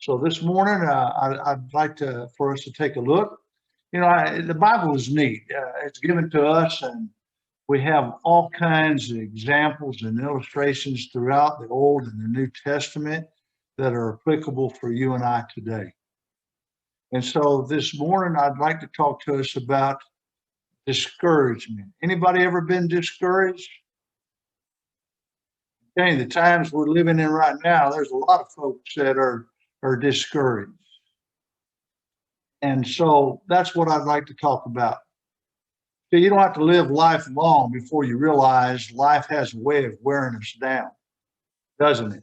So this morning, I'd like for us to take a look. The Bible is neat. It's given to us, and we have all kinds of examples and illustrations throughout the Old and the New Testament that are applicable for you and I today. And so this morning, I'd like to talk to us about discouragement. Anybody ever been discouraged? Okay, the times we're living in right now, there's a lot of folks that are discouraged. And so that's what I'd like to talk about. So you don't have to live life long before you realize life has a way of wearing us down, doesn't it?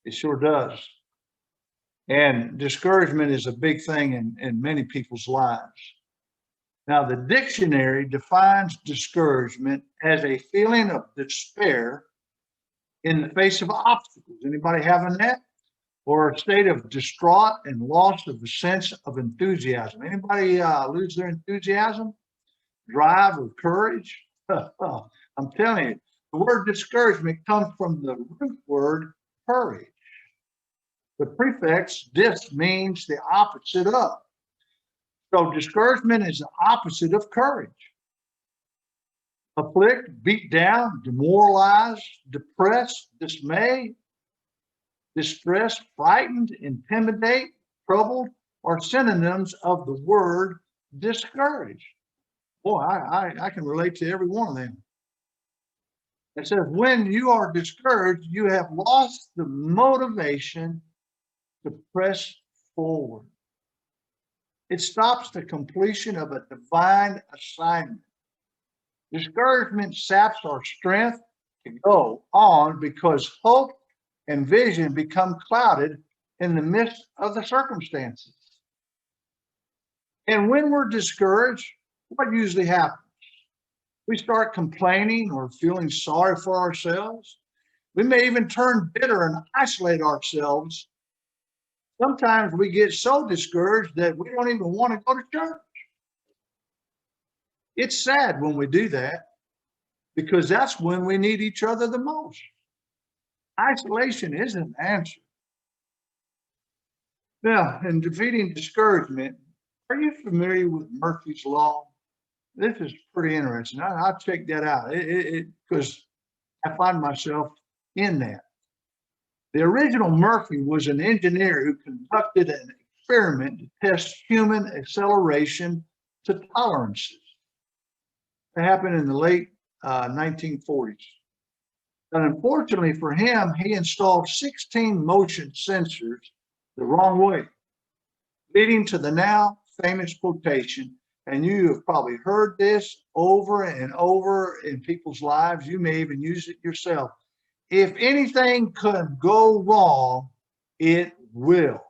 It sure does. And discouragement is a big thing in many people's lives. Now, the dictionary defines discouragement as a feeling of despair in the face of obstacles. Anybody having that? Or a state of distraught and loss of a sense of enthusiasm. Anybody lose their enthusiasm, drive, or courage? I'm telling you, the word discouragement comes from the root word courage. The prefix dis means the opposite of. So discouragement is the opposite of courage. Afflict, beat down, demoralize, depress, dismay, distress, frightened, intimidate, troubled, are synonyms of the word discouraged. Boy, I can relate to every one of them. It says, when you are discouraged, you have lost the motivation to press forward. It stops the completion of a divine assignment. Discouragement saps our strength to go on because hope and vision become clouded in the midst of the circumstances. And when we're discouraged, what usually happens? We start complaining or feeling sorry for ourselves. We may even turn bitter and isolate ourselves. Sometimes we get so discouraged that we don't even want to go to church. It's sad when we do that because that's when we need each other the most. Isolation isn't an answer. Now, in defeating discouragement, are you familiar with Murphy's Law? This is pretty interesting. I'll check that out because I find myself in that. The original Murphy was an engineer who conducted an experiment to test human acceleration to tolerances. It happened in the late 1940s. And unfortunately for him, he installed 16 motion sensors the wrong way, leading to the now famous quotation, and you have probably heard this over and over in people's lives. You may even use it yourself. If anything could go wrong, it will.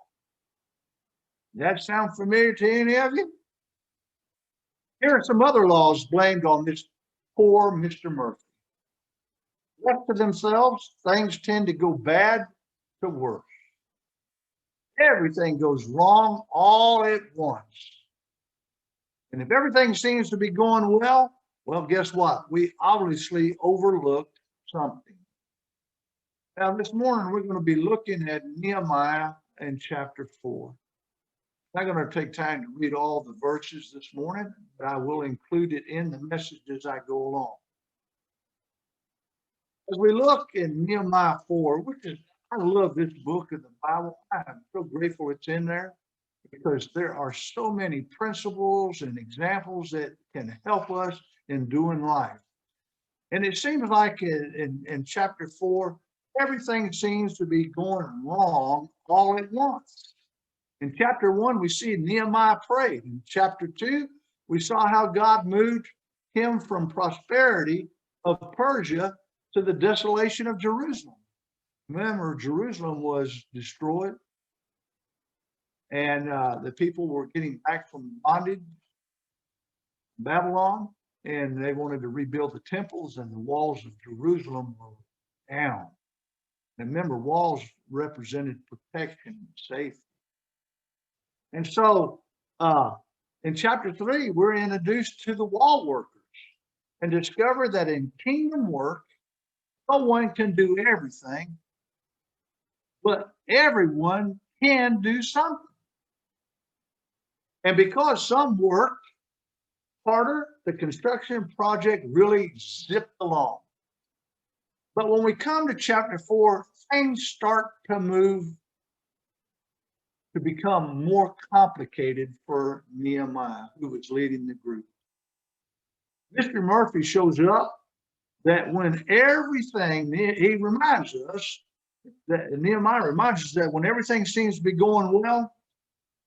Does that sound familiar to any of you? Here are some other laws blamed on this poor Mr. Murphy. Left to themselves, things tend to go bad to worse. Everything goes wrong all at once. And if everything seems to be going well, guess what? We obviously overlooked something. Now, this morning, we're going to be looking at Nehemiah in chapter 4. I'm not going to take time to read all the verses this morning, but I will include it in the message as I go along. As we look in Nehemiah 4, I love this book of the Bible. I am so grateful it's in there because there are so many principles and examples that can help us in doing life. And it seems like in chapter 4, everything seems to be going wrong all at once. In chapter 1, we see Nehemiah prayed. In chapter 2, we saw how God moved him from prosperity of Persia to the desolation of Jerusalem. Remember, Jerusalem was destroyed, and the people were getting back from bondage, Babylon, and they wanted to rebuild the temples, and the walls of Jerusalem were down. And remember, walls represented protection and safety. And so in chapter 3, we're introduced to the wall workers and discover that in kingdom work, no one can do everything, but everyone can do something. And because some worked harder, the construction project really zipped along. But when we come to chapter 4, things start to move to become more complicated for Nehemiah, who was leading the group. Mr. Murphy shows up that when everything, he reminds us, that Nehemiah reminds us that when everything seems to be going well,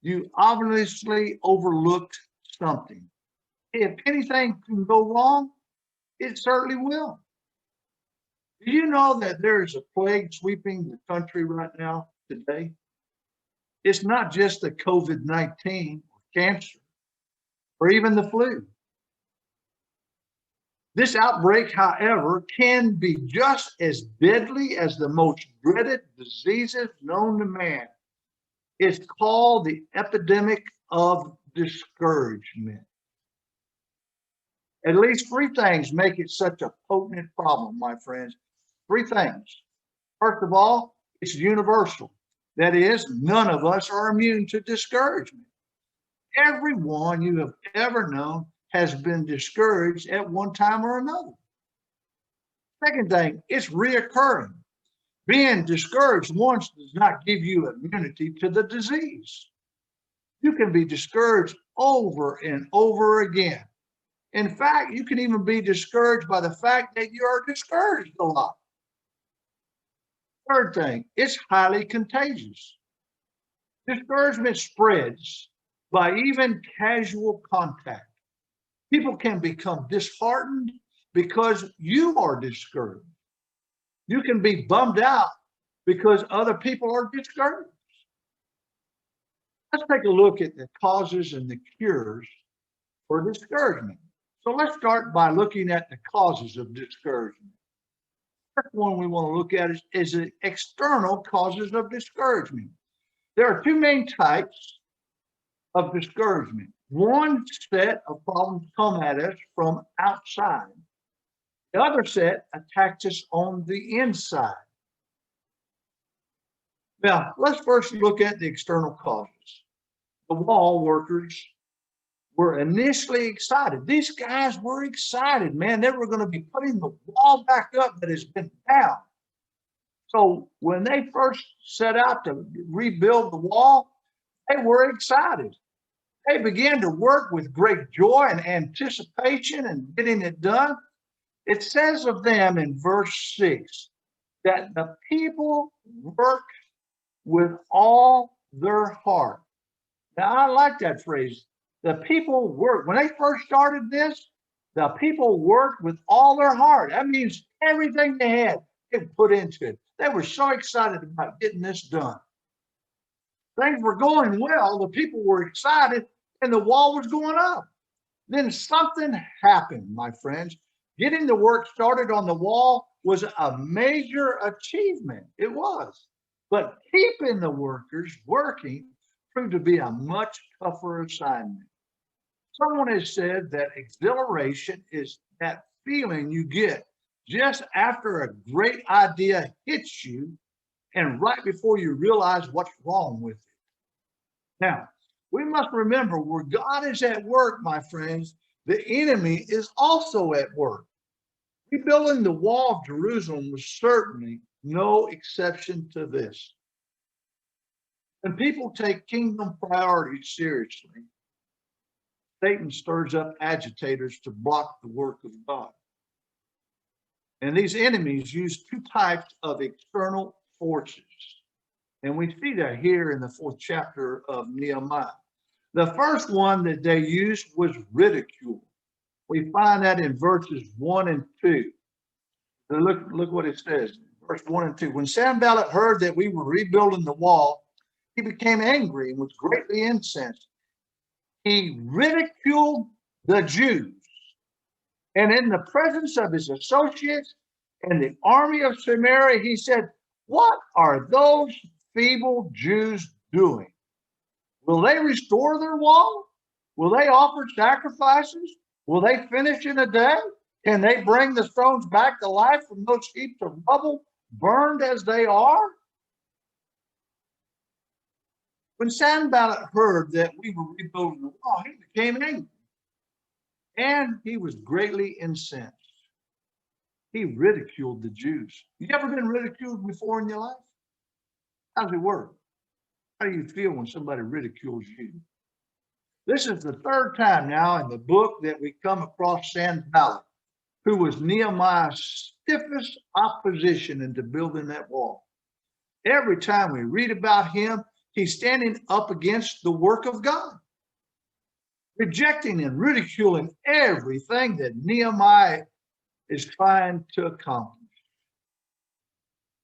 you obviously overlooked something. If anything can go wrong, it certainly will. Do you know that there is a plague sweeping the country right now today? It's not just the COVID-19 or cancer or even the flu. This outbreak, however, can be just as deadly as the most dreaded diseases known to man. It's called the epidemic of discouragement. At least 3 things make it such a potent problem, my friends. 3 things. First of all, it's universal. That is, none of us are immune to discouragement. Everyone you have ever known has been discouraged at one time or another. Second thing, it's reoccurring. Being discouraged once does not give you immunity to the disease. You can be discouraged over and over again. In fact, you can even be discouraged by the fact that you are discouraged a lot. Third thing, it's highly contagious. Discouragement spreads by even casual contact. People can become disheartened because you are discouraged. You can be bummed out because other people are discouraged. Let's take a look at the causes and the cures for discouragement. So let's start by looking at the causes of discouragement. The first one we want to look at is the external causes of discouragement. There are 2 main types of discouragement. One set of problems come at us from outside. The other set attacks us on the inside. Now, let's first look at the external causes. The wall workers were initially excited. These guys were excited, man. They were going to be putting the wall back up that has been down. So when they first set out to rebuild the wall, they were excited. They began to work with great joy and anticipation and getting it done. It says of them in verse 6 that the people worked with all their heart. Now, I like that phrase. The people worked. When they first started this, the people worked with all their heart. That means everything they had, they put into it. They were so excited about getting this done. Things were going well. The people were excited, and the wall was going up. Then something happened, my friends. Getting the work started on the wall was a major achievement. It was. But keeping the workers working proved to be a much tougher assignment. Someone has said that exhilaration is that feeling you get just after a great idea hits you and right before you realize what's wrong with it. Now, we must remember where God is at work, my friends, the enemy is also at work. Rebuilding the wall of Jerusalem was certainly no exception to this. When people take kingdom priorities seriously, Satan stirs up agitators to block the work of God. And these enemies use 2 types of external forces. And we see that here in the 4th chapter of Nehemiah. The first one that they used was ridicule. We find that in verses 1 and 2. So look what it says, verse 1 and 2. When Sanballat heard that we were rebuilding the wall, he became angry and was greatly incensed. He ridiculed the Jews. And in the presence of his associates and the army of Samaria, he said, "What are those feeble Jews doing? Will they restore their wall? Will they offer sacrifices? Will they finish in a day? Can they bring the stones back to life from those heaps of rubble, burned as they are?" When Sanballat heard that we were rebuilding the wall, he became angry, and he was greatly incensed. He ridiculed the Jews. You ever been ridiculed before in your life? How does it work? How do you feel when somebody ridicules you? This is the third time now in the book that we come across Sanballat, who was Nehemiah's stiffest opposition into building that wall. Every time we read about him, he's standing up against the work of God, rejecting and ridiculing everything that Nehemiah is trying to accomplish.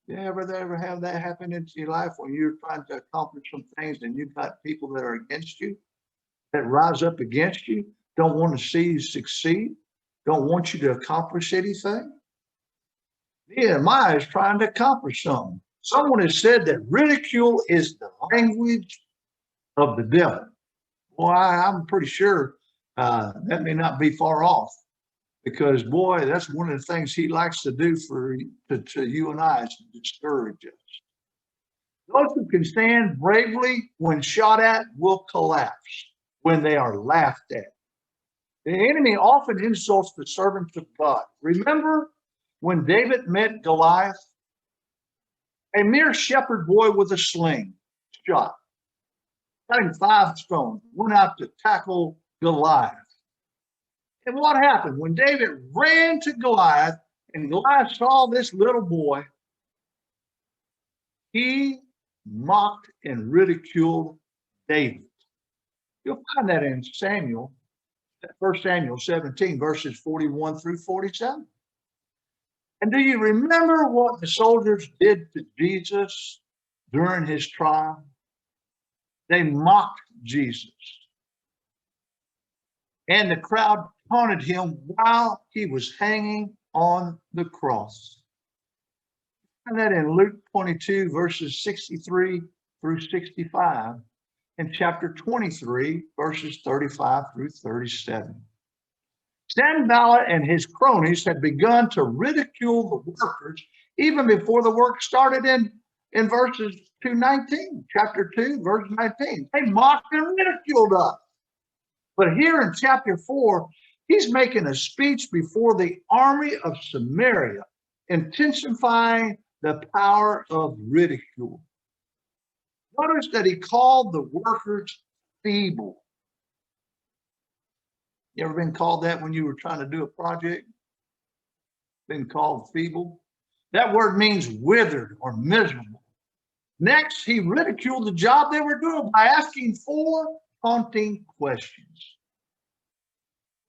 You ever have that happen into your life when you're trying to accomplish some things and you've got people that are against you, that rise up against you, don't want to see you succeed, don't want you to accomplish anything? Nehemiah is trying to accomplish something. Someone has said that ridicule is the language of the devil. Well, I'm pretty sure that may not be far off, because boy, that's one of the things he likes to do to you and I, is to discourage us. Those who can stand bravely when shot at will collapse when they are laughed at. The enemy often insults the servants of God. Remember when David met Goliath? A mere shepherd boy with a sling, shot, cutting 5 stones, went out to tackle Goliath. And what happened? When David ran to Goliath and Goliath saw this little boy, he mocked and ridiculed David. You'll find that in Samuel, 1 Samuel 17, verses 41 through 47. And do you remember what the soldiers did to Jesus during his trial? They mocked Jesus. And the crowd taunted him while he was hanging on the cross. And that in Luke 22, verses 63 through 65, and chapter 23, verses 35 through 37. Sanballat and his cronies had begun to ridicule the workers even before the work started in verses 2:19, chapter 2, verse 19. They mocked and ridiculed us. But here in chapter 4, he's making a speech before the army of Samaria, intensifying the power of ridicule. Notice that he called the workers feeble. You ever been called that when you were trying to do a project? Been called feeble? That word means withered or miserable. Next, he ridiculed the job they were doing by asking 4 haunting questions.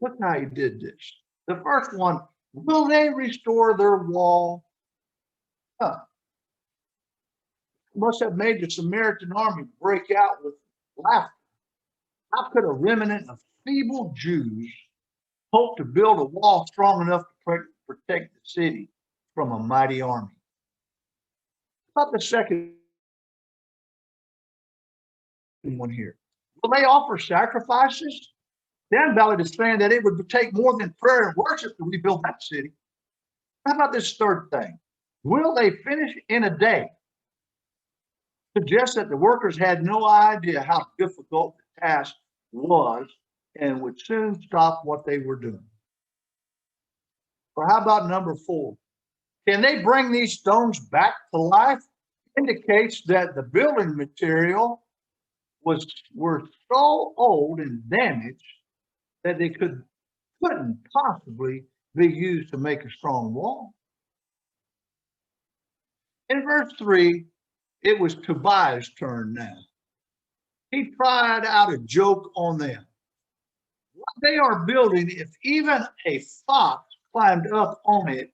Look how he did this. The first one, will they restore their wall? Must have made the Samaritan army break out with laughter. How could a remnant of feeble Jews hope to build a wall strong enough to protect the city from a mighty army? How about the second one here? Will they offer sacrifices? Sanballat is saying that it would take more than prayer and worship to rebuild that city. How about this third thing? Will they finish in a day? Suggests that the workers had no idea how difficult the task was and would soon stop what they were doing. Or how about number 4? Can they bring these stones back to life? Indicates that the building material were so old and damaged that they couldn't possibly be used to make a strong wall. In verse 3, it was Tobiah's turn now. He tried out a joke on them. What they are building, if even a fox climbed up on it,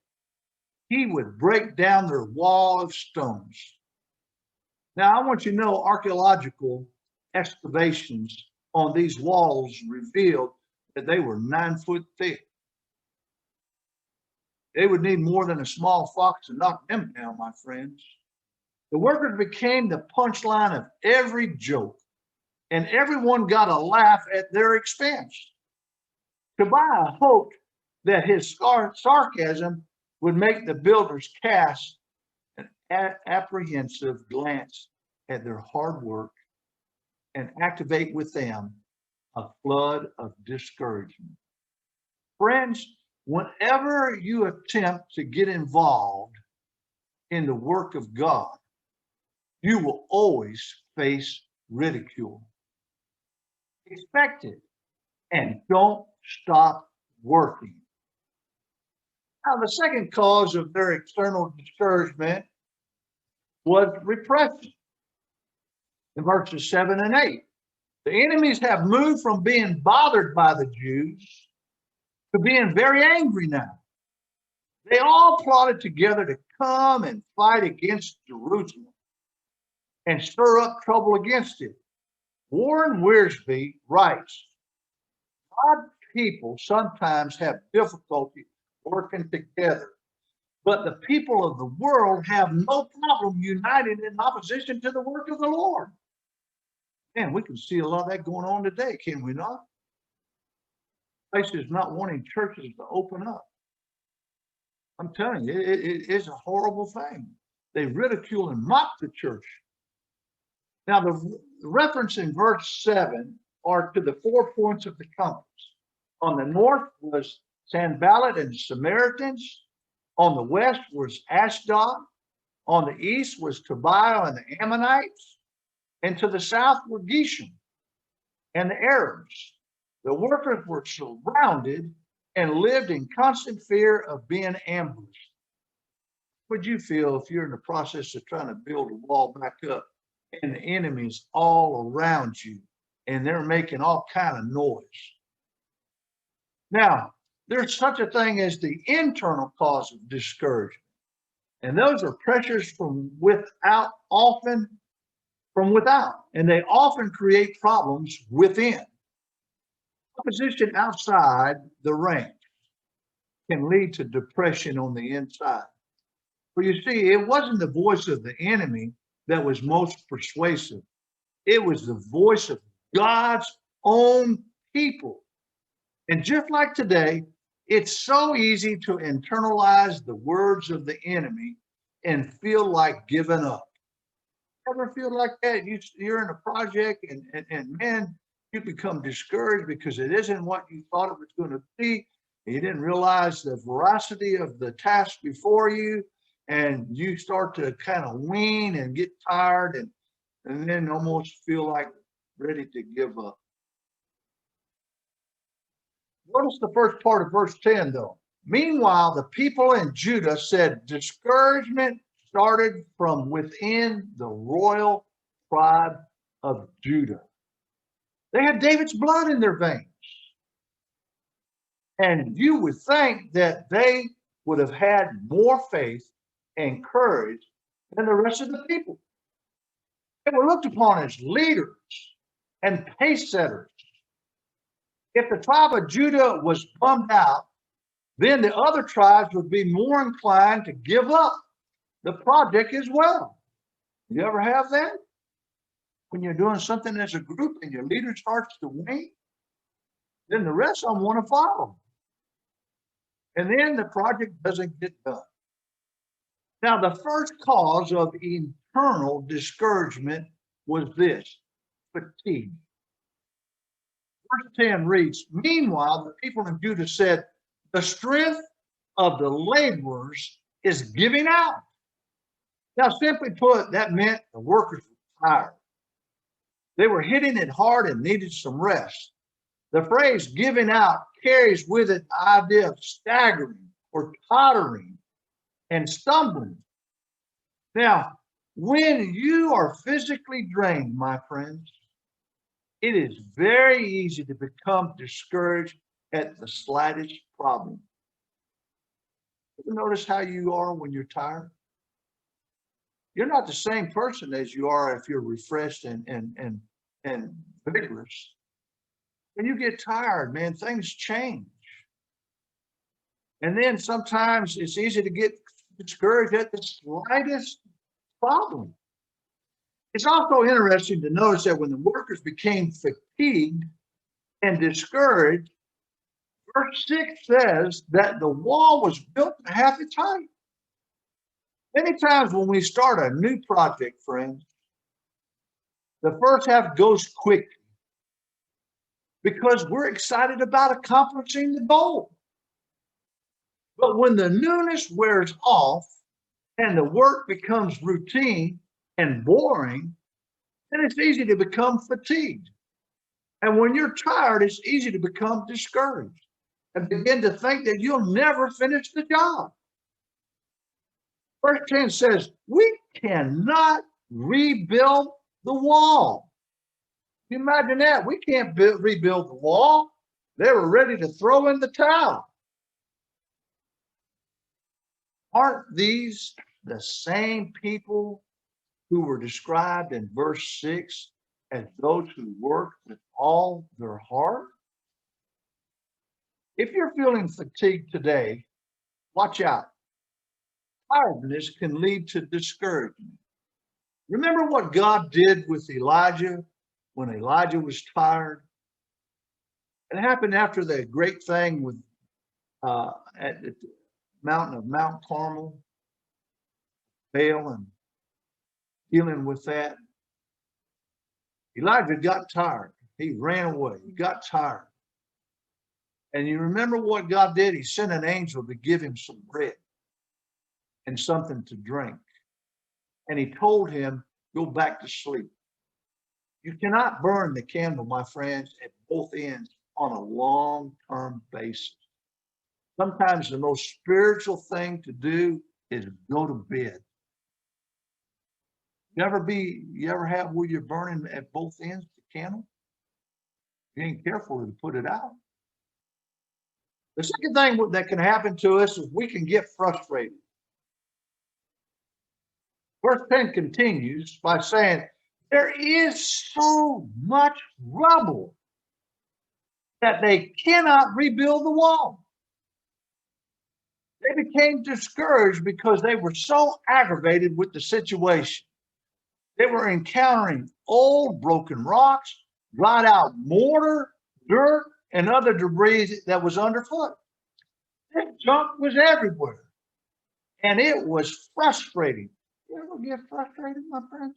he would break down their wall of stones. Now, I want you to know archaeological excavations on these walls revealed that they were 9 foot thick. They would need more than a small fox to knock them down, my friends. The workers became the punchline of every joke, and everyone got a laugh at their expense. Tobiah hoped that his sarcasm would make the builders cast an apprehensive glance at their hard work and activate with them a flood of discouragement. Friends, whenever you attempt to get involved in the work of God, you will always face ridicule. Expect it and don't stop working. Now, the second cause of their external discouragement was repression. In verses 7 and 8, the enemies have moved from being bothered by the Jews to being very angry now. They all plotted together to come and fight against Jerusalem and stir up trouble against it. Warren Wiersbe writes, God's people sometimes have difficulty working together, but the people of the world have no problem uniting in opposition to the work of the Lord. Man, we can see a lot of that going on today, can we not? Places not wanting churches to open up. I'm telling you, it is a horrible thing. They ridicule and mock the church. Now, the reference in verse 7 are to the 4 points of the compass. On the north was Sanballat and the Samaritans. On the west was Ashdod. On the east was Tobiah and the Ammonites. And to the south were Geshem and the Arabs. The workers were surrounded and lived in constant fear of being ambushed. What would you feel if you're in the process of trying to build a wall back up and the enemy's all around you and they're making all kind of noise? Now, there's such a thing as the internal cause of discouragement. And those are pressures from without, often from without. And they often create problems within. Opposition outside the ranks can lead to depression on the inside. But you see, it wasn't the voice of the enemy that was most persuasive. It was the voice of God's own people. And just like today, it's so easy to internalize the words of the enemy and feel like giving up. Ever feel like that? You're in a project and man, you become discouraged because it isn't what you thought it was going to be. You didn't realize the veracity of the task before you, and you start to kind of wean and get tired and then almost feel like ready to give up. Notice the first part of verse 10, though. Meanwhile, the people in Judah said discouragement started from within the royal tribe of Judah. They had David's blood in their veins. And you would think that they would have had more faith and courage than the rest of the people. They were looked upon as leaders and pace setters. If the tribe of Judah was bummed out, then the other tribes would be more inclined to give up the project as well. You ever have that? When you're doing something as a group and your leader starts to wane, then the rest of them want to follow. And then the project doesn't get done. Now, the first cause of internal discouragement was this: fatigue. Verse 10 reads, Meanwhile, the people of Judah said, the strength of the laborers is giving out. Now, simply put, that meant the workers were tired. They were hitting it hard and needed some rest. The phrase giving out carries with it the idea of staggering or tottering and stumbling. Now, when you are physically drained, my friends, it is very easy to become discouraged at the slightest problem. You notice how you are when you're tired? You're not the same person as you are if you're refreshed and vigorous. When you get tired, man, things change. And then sometimes it's easy to get discouraged at the slightest problem. It's also interesting to notice that when the workers became fatigued and discouraged, verse 6 says that the wall was built to half its height. Many times when we start a new project, friends, The first half goes quickly because we're excited about accomplishing the goal. But when the newness wears off and the work becomes routine and boring, then it's easy to become fatigued. And when you're tired, it's easy to become discouraged and begin to think that you'll never finish the job. Verse 10 says, we cannot rebuild the wall. Can you imagine that? We can't rebuild the wall. They were ready to throw in the towel. Aren't these the same people who were described in verse 6 as those who work with all their heart? If you're feeling fatigued today, watch out. Tiredness can lead to discouragement. Remember what God did with Elijah when Elijah was tired? It happened after the great thing with at the mountain of Mount Carmel, Baal, and dealing with that. Elijah got tired. He ran away. He got tired. And you remember what God did? He sent an angel to give him some bread and something to drink. And he told him, go back to sleep. You cannot burn the candle, my friends, at both ends on a long-term basis. Sometimes the most spiritual thing to do is go to bed. You ever have where you're burning at both ends of the candle? You ain't careful to put it out. The second thing that can happen to us is we can get frustrated. Verse 10 continues by saying, there is so much rubble that they cannot rebuild the wall. They became discouraged because they were so aggravated with the situation. They were encountering old broken rocks, dried out mortar, dirt, and other debris that was underfoot. That junk was everywhere. And it was frustrating. You ever get frustrated, my friends?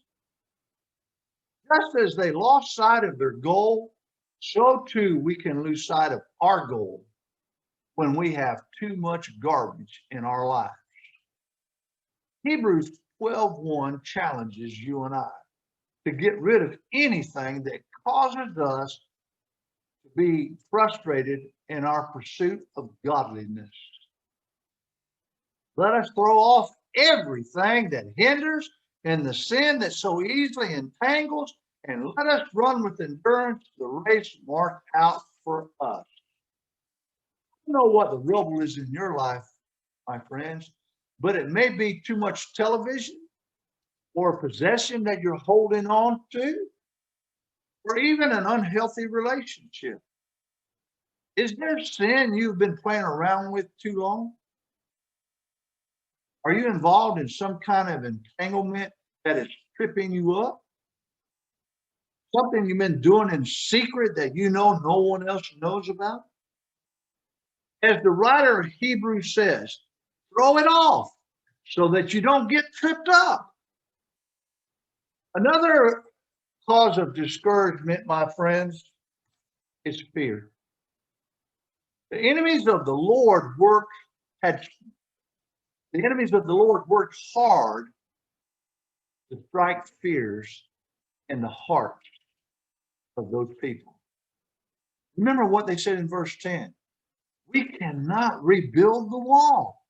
Just as they lost sight of their goal, so too we can lose sight of our goal when we have too much garbage in our lives. Hebrews 12:1 challenges you and I to get rid of anything that causes us to be frustrated in our pursuit of godliness. Let us throw off everything that hinders and the sin that so easily entangles, and let us run with endurance the race marked out for us. You know what the rubble is in your life, my friends, but it may be too much television or a possession that you're holding on to, or even an unhealthy relationship. Is there sin you've been playing around with too long? Are you involved in some kind of entanglement that is tripping you up? Something you've been doing in secret that you know no one else knows about? As the writer of Hebrews says, throw it off so that you don't get tripped up. Another cause of discouragement, my friends, is fear. The enemies of the Lord worked hard to strike fears in the hearts of those people. Remember what they said in verse 10. We cannot rebuild the wall.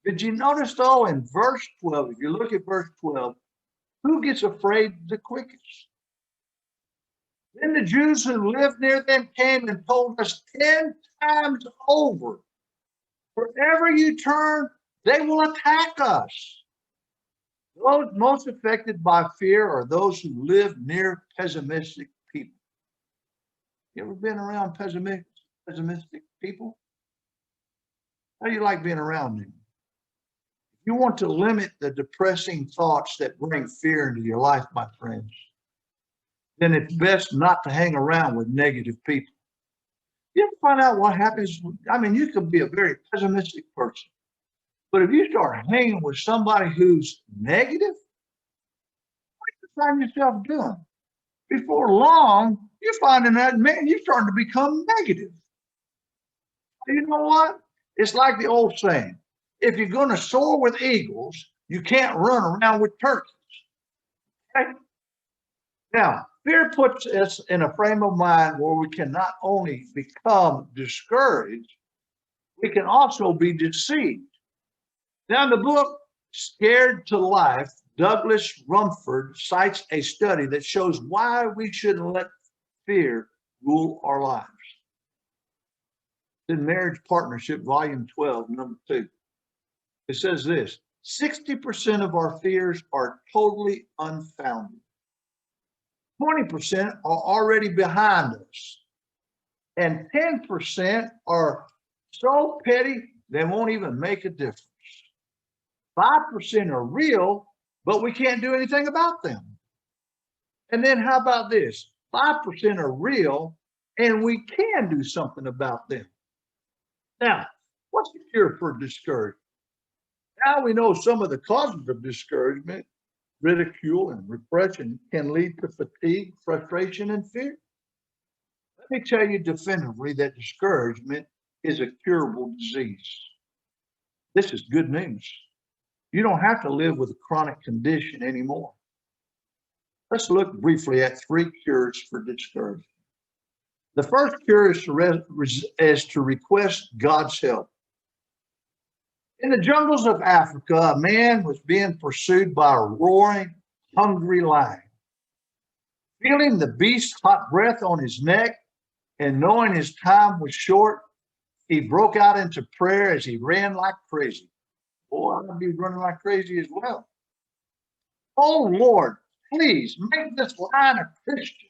Did you notice though in verse 12, if you look at verse 12, who gets afraid the quickest? Then the Jews who lived near them came and told us 10 times over, wherever you turn, they will attack us. Those most affected by fear are those who live near pessimistic people. You ever been around pessimistic people? How do you like being around them? If you want to limit the depressing thoughts that bring fear into your life, my friends, then it's best not to hang around with negative people. You ever find out what happens? I mean, you could be a very pessimistic person, but if you start hanging with somebody who's negative, what do you find yourself doing? Before long, you're finding that, man, you're starting to become negative. You know what? It's like the old saying, if you're going to soar with eagles, you can't run around with turkeys. Okay? Now, fear puts us in a frame of mind where we can not only become discouraged, we can also be deceived. Now, in the book Scared to Life, Douglas Rumford cites a study that shows why we shouldn't let fear rule our lives. In Marriage Partnership, Volume 12, number 2. It says this: 60% of our fears are totally unfounded. 20% are already behind us. And 10% are so petty, they won't even make a difference. 5% are real, but we can't do anything about them. And then how about this? 5% are real, and we can do something about them. Now, what's the cure for discouragement? Now we know some of the causes of discouragement. Ridicule and repression can lead to fatigue, frustration, and fear. Let me tell you definitively that discouragement is a curable disease. This is good news. You don't have to live with a chronic condition anymore. Let's look briefly at 3 cures for discouragement. The first cure is to request God's help. In the jungles of Africa, a man was being pursued by a roaring, hungry lion. Feeling the beast's hot breath on his neck and knowing his time was short, he broke out into prayer as he ran like crazy. Boy, I'd be running like crazy as well. Oh, Lord, please make this lion a Christian.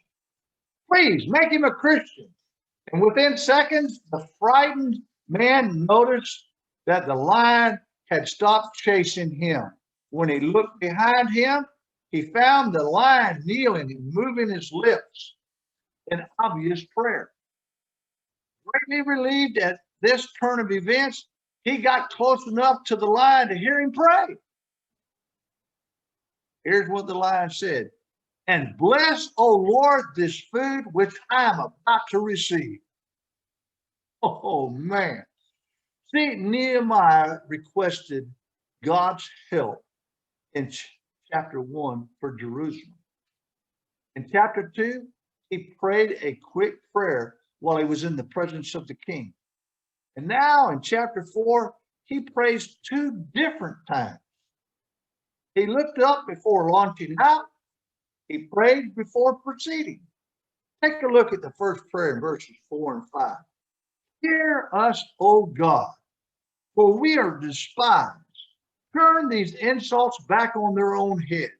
Please make him a Christian. And within seconds, the frightened man noticed that the lion had stopped chasing him. When he looked behind him, he found the lion kneeling and moving his lips in obvious prayer. Greatly relieved at this turn of events, he got close enough to the lion to hear him pray. Here's what the lion said: "And bless, O Lord, this food which I am about to receive." Oh, man. See, Nehemiah requested God's help in chapter 1 for Jerusalem. In chapter 2, he prayed a quick prayer while he was in the presence of the king. And now in chapter 4, he prays 2 different times. He looked up before launching out. He prayed before proceeding. Take a look at the first prayer in verses 4 and 5. Hear us, O God, for we are despised. Turn these insults back on their own heads.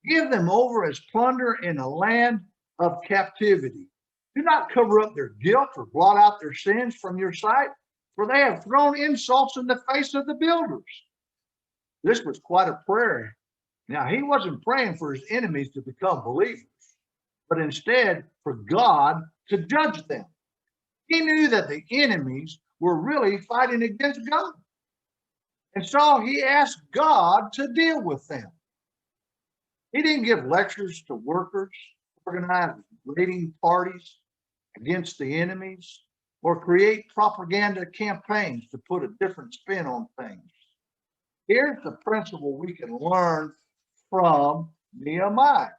Give them over as plunder in a land of captivity. Do not cover up their guilt or blot out their sins from your sight, for they have thrown insults in the face of the builders. This was quite a prayer. Now, he wasn't praying for his enemies to become believers, but instead for God to judge them. He knew that the enemies were really fighting against God. And so he asked God to deal with them. He didn't give lectures to workers, organize raiding parties against the enemies, or create propaganda campaigns to put a different spin on things. Here's the principle we can learn from Nehemiah.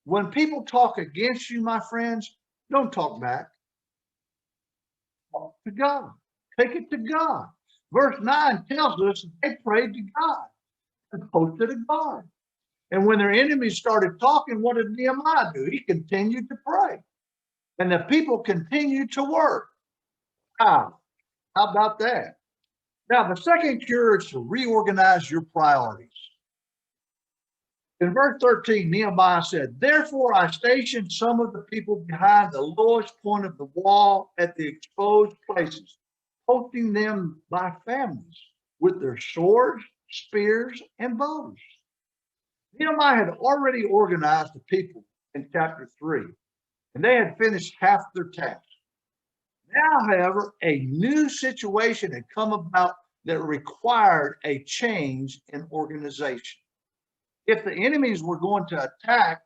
When people talk against you, my friends, don't talk back. Talk to God. Take it to God. Verse 9 tells us that they prayed to God and posted a God. And when their enemies started talking, what did Nehemiah do? He continued to pray. And the people continued to work. Wow. How about that? Now, the second cure is to reorganize your priorities. In verse 13, Nehemiah said, "Therefore I stationed some of the people behind the lowest point of the wall at the exposed places, posting them by families with their swords, spears, and bows." Nehemiah had already organized the people in chapter 3, and they had finished half their task. Now, however, a new situation had come about that required a change in organization. If the enemies were going to attack,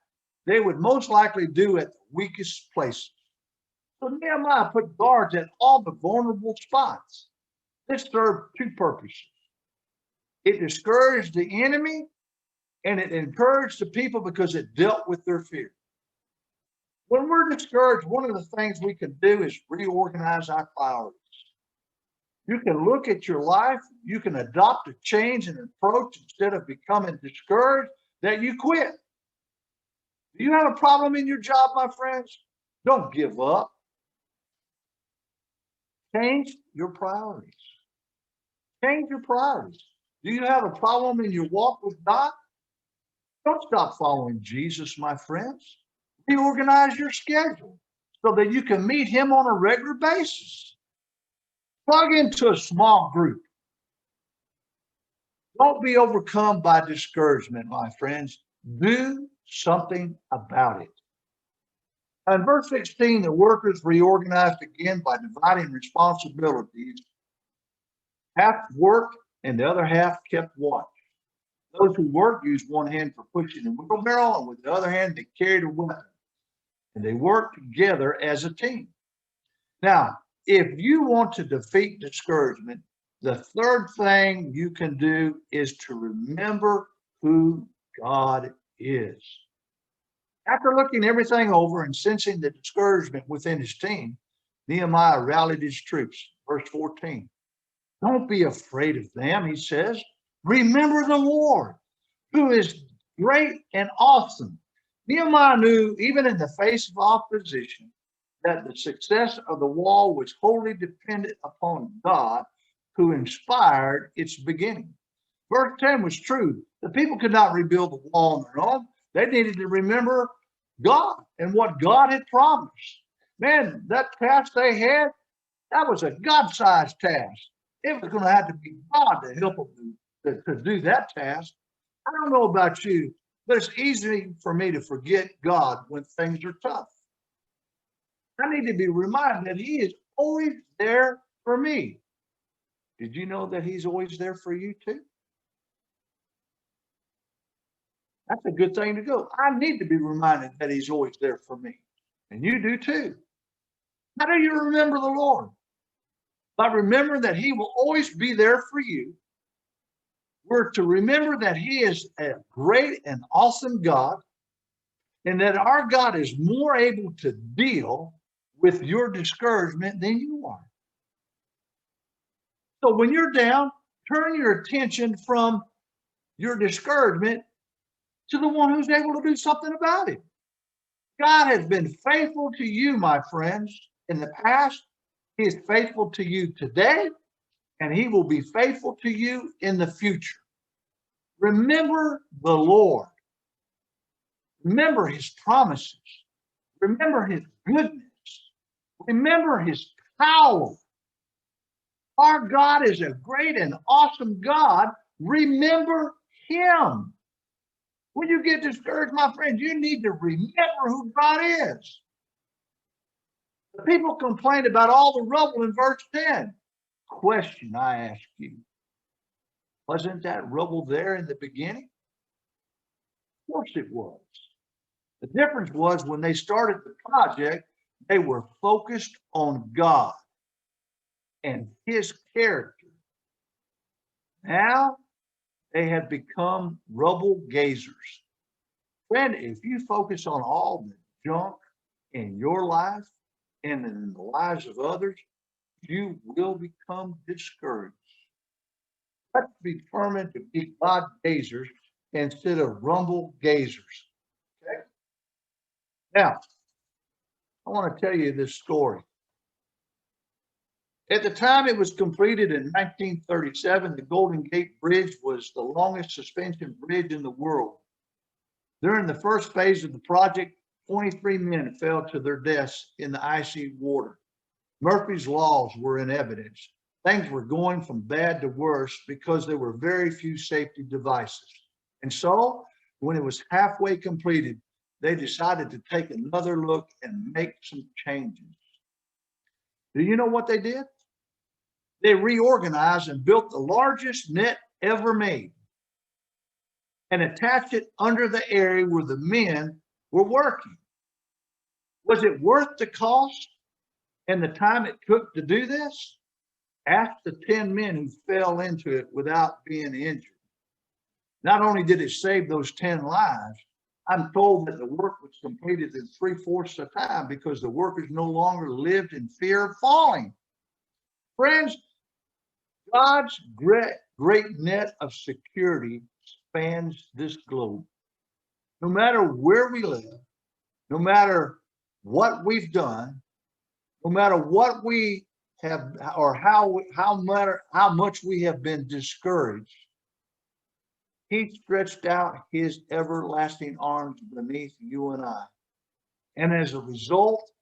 they would most likely do at the weakest places. So Nehemiah put guards at all the vulnerable spots. This served two purposes. It discouraged the enemy and it encouraged the people because it dealt with their fear. When we're discouraged, one of the things we can do is reorganize our priorities. You can look at your life, you can adopt a change in approach instead of becoming discouraged that you quit. Do you have a problem in your job, my friends? Don't give up. Change your priorities. Change your priorities. Do you have a problem in your walk with God? Don't stop following Jesus, my friends. Reorganize your schedule so that you can meet him on a regular basis. Plug into a small group. Don't be overcome by discouragement, my friends. Do something about it. In verse 16, the workers reorganized again by dividing responsibilities. Half worked and the other half kept watch. Those who worked used one hand for pushing the wheelbarrow, and with the other hand they carried a weapon. And they worked together as a team. Now, if you want to defeat discouragement, the third thing you can do is to remember who God is. After looking everything over and sensing the discouragement within his team, Nehemiah rallied his troops. Verse 14. Don't be afraid of them, he says. Remember the Lord, who is great and awesome. Nehemiah knew, even in the face of opposition, that the success of the wall was wholly dependent upon God, who inspired its beginning. Verse 10 was true. The people could not rebuild the wall on their own. They needed to remember God and what God had promised. Man, that task they had, that was a God-sized task. It was going to have to be God to help them to do that task. I don't know about you, but it's easy for me to forget God when things are tough. I need to be reminded that he is always there for me. Did you know that he's always there for you too? That's a good thing to go. I need to be reminded that he's always there for me. And you do too. How do you remember the Lord? By remembering that he will always be there for you. We're to remember that he is a great and awesome God, and that our God is more able to deal with your discouragement than you are. So when you're down, turn your attention from your discouragement to the one who's able to do something about it. God has been faithful to you, my friends, in the past. He is faithful to you today, and he will be faithful to you in the future. Remember the Lord. Remember his promises. Remember his goodness. Remember his power. Our God is a great and awesome God. Remember him. When you get discouraged, my friend, you need to remember who God is. The people complained about all the rubble in verse 10. Question I ask you. Wasn't that rubble there in the beginning? Of course it was. The difference was when they started the project, they were focused on God and his character. Now they have become rubble gazers. Friend, if you focus on all the junk in your life and in the lives of others, you will become discouraged. Let's be determined to be God gazers instead of rumble gazers. Okay? Now, I want to tell you this story. At the time it was completed in 1937, the Golden Gate Bridge was the longest suspension bridge in the world. During the first phase of the project, 23 men fell to their deaths in the icy water. Murphy's laws were in evidence. Things were going from bad to worse because there were very few safety devices. And so, when it was halfway completed, they decided to take another look and make some changes. Do you know what they did? They reorganized and built the largest net ever made and attached it under the area where the men We're working. Was it worth the cost and the time it took to do this? Ask the 10 men who fell into it without being injured. Not only did it save those 10 lives, I'm told that the work was completed in 3/4 the time because the workers no longer lived in fear of falling. Friends, God's great net of security spans this globe. No matter where we live, no matter what we've done, no matter what we have or how much we have been discouraged, he stretched out his everlasting arms beneath you and I. And as a result,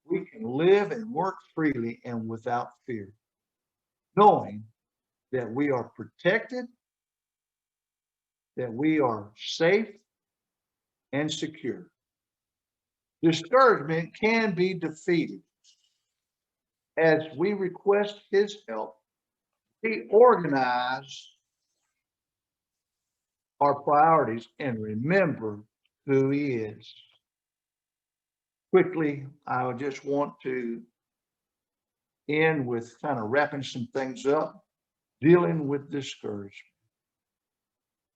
we can live and work freely and without fear, knowing that we are protected, that we are safe and secure. Discouragement can be defeated as we request his help. We organize our priorities and remember who he is. Quickly, I just want to end with kind of wrapping some things up, dealing with discouragement.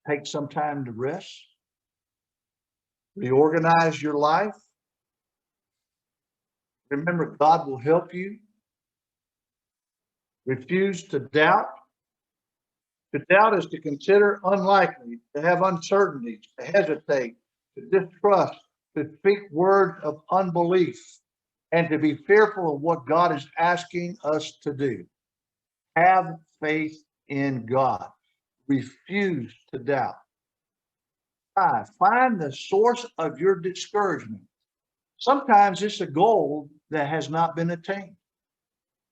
Take some time to rest, reorganize your life. Remember, God will help you. Refuse to doubt. To doubt is to consider unlikely, to have uncertainties, to hesitate, to distrust, to speak words of unbelief, and to be fearful of what God is asking us to do. Have faith in God. Refuse to doubt. 5, find the source of your discouragement. Sometimes it's a goal that has not been attained.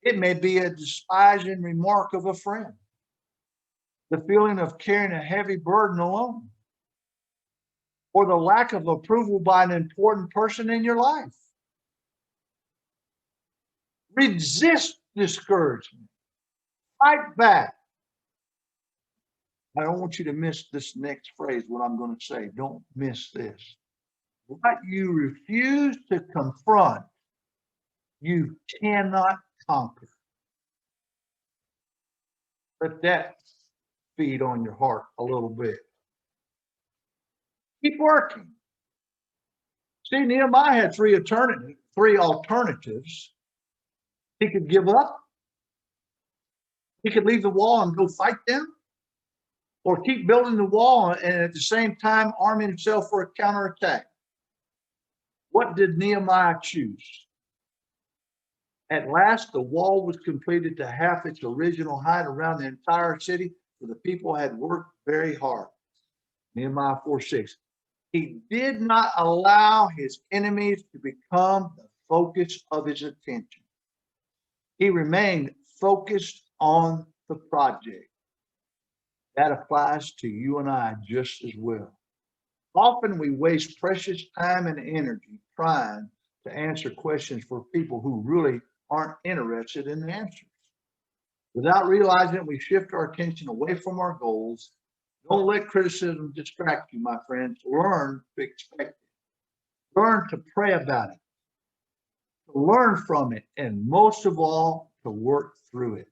It may be a despising remark of a friend, the feeling of carrying a heavy burden alone, or the lack of approval by an important person in your life. Resist discouragement. Fight back. I don't want you to miss this next phrase, what I'm going to say. Don't miss this. What you refuse to confront, you cannot conquer. Let that feed on your heart a little bit. Keep working. See, Nehemiah had three alternatives. He could give up. He could leave the wall and go fight them, or keep building the wall and at the same time arm himself for a counterattack. What did Nehemiah choose? At last, the wall was completed to half its original height around the entire city, for the people had worked very hard. Nehemiah 4:6. He did not allow his enemies to become the focus of his attention. He remained focused on the project. That applies to you and I just as well. Often we waste precious time and energy trying to answer questions for people who really aren't interested in the answers. Without realizing it, we shift our attention away from our goals. Don't let criticism distract you, my friends. Learn to expect it. Learn to pray about it. To learn from it, and most of all, to work through it.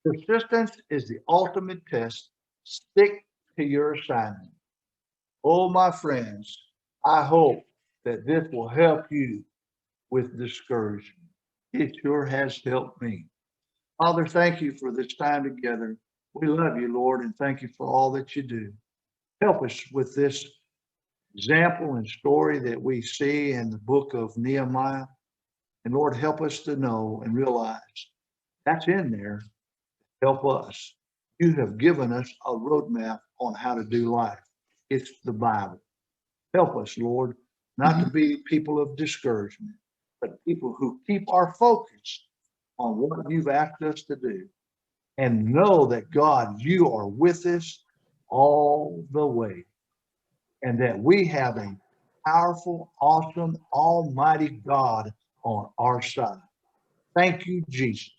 Persistence is the ultimate test. Stick to your assignment. Oh, my friends, I hope that this will help you with discouragement. It sure has helped me. Father, thank you for this time together. We love you, Lord, and thank you for all that you do. Help us with this example and story that we see in the book of Nehemiah. And Lord, help us to know and realize that's in there. Help us. You have given us a roadmap on how to do life. It's the Bible. Help us, Lord, not to be people of discouragement, but people who keep our focus on what you've asked us to do, and know that, God, you are with us all the way, and that we have a powerful, awesome, almighty God on our side. Thank you, Jesus.